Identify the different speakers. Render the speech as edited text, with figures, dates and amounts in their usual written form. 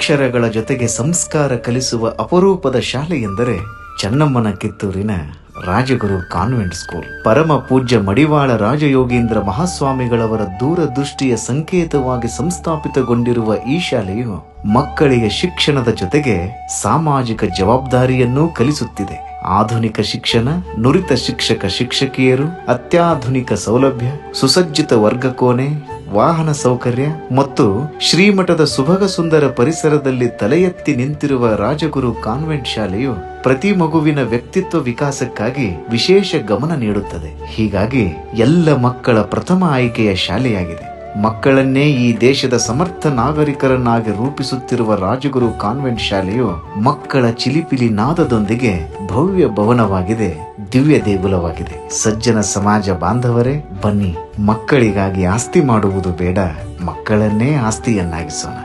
Speaker 1: ಅಕ್ಷರಗಳ ಜೊತೆಗೆ ಸಂಸ್ಕಾರ ಕಲಿಸುವ ಅಪರೂಪದ ಶಾಲೆ ಎಂದರೆ ಚೆನ್ನಮ್ಮನ ಕಿತ್ತೂರಿನ ರಾಜಗುರು ಕಾನ್ವೆಂಟ್ ಸ್ಕೂಲ್. ಪರಮ ಪೂಜ್ಯ ಮಡಿವಾಳ ರಾಜಯೋಗೀಂದ್ರ ಮಹಾಸ್ವಾಮಿಗಳವರ ದೂರದೃಷ್ಟಿಯ ಸಂಕೇತವಾಗಿ ಸಂಸ್ಥಾಪಿತಗೊಂಡಿರುವ ಈ ಶಾಲೆಯು ಮಕ್ಕಳಿಗೆ ಶಿಕ್ಷಣದ ಜೊತೆಗೆ ಸಾಮಾಜಿಕ ಜವಾಬ್ದಾರಿಯನ್ನೂ ಕಲಿಸುತ್ತಿದೆ. ಆಧುನಿಕ ಶಿಕ್ಷಣ, ನುರಿತ ಶಿಕ್ಷಕ ಶಿಕ್ಷಕಿಯರು, ಅತ್ಯಾಧುನಿಕ ಸೌಲಭ್ಯ, ಸುಸಜ್ಜಿತ ವರ್ಗಕೋಣೆ, ವಾಹನ ಸೌಕರ್ಯ ಮತ್ತು ಶ್ರೀಮಠದ ಸುಭಗ ಸುಂದರ ಪರಿಸರದಲ್ಲಿ ತಲೆ ಎತ್ತಿ ನಿಂತಿರುವ ರಾಜಗುರು ಕಾನ್ವೆಂಟ್ ಶಾಲೆಯು ಪ್ರತಿ ಮಗುವಿನ ವ್ಯಕ್ತಿತ್ವ ವಿಕಾಸಕ್ಕಾಗಿ ವಿಶೇಷ ಗಮನ ನೀಡುತ್ತದೆ. ಹೀಗಾಗಿ ಎಲ್ಲ ಮಕ್ಕಳ ಪ್ರಥಮ ಆಯ್ಕೆಯ ಶಾಲೆಯಾಗಿದೆ. ಮಕ್ಕಳನ್ನೇ ಈ ದೇಶದ ಸಮರ್ಥ ನಾಗರಿಕರನ್ನಾಗಿ ರೂಪಿಸುತ್ತಿರುವ ರಾಜಗುರು ಕಾನ್ವೆಂಟ್ ಶಾಲೆಯು ಮಕ್ಕಳ ಚಿಲಿಪಿಲಿ ನಾದದೊಂದಿಗೆ ಭವ್ಯ ಭವನವಾಗಿದೆ, ದಿವ್ಯ ದೇಗುಲವಾಗಿದೆ. ಸಜ್ಜನ ಸಮಾಜ ಬಾಂಧವರೇ, ಬನ್ನಿ, ಮಕ್ಕಳಿಗಾಗಿ ಆಸ್ತಿ ಮಾಡುವುದು ಬೇಡ, ಮಕ್ಕಳನ್ನೇ ಆಸ್ತಿಯನ್ನಾಗಿಸೋಣ.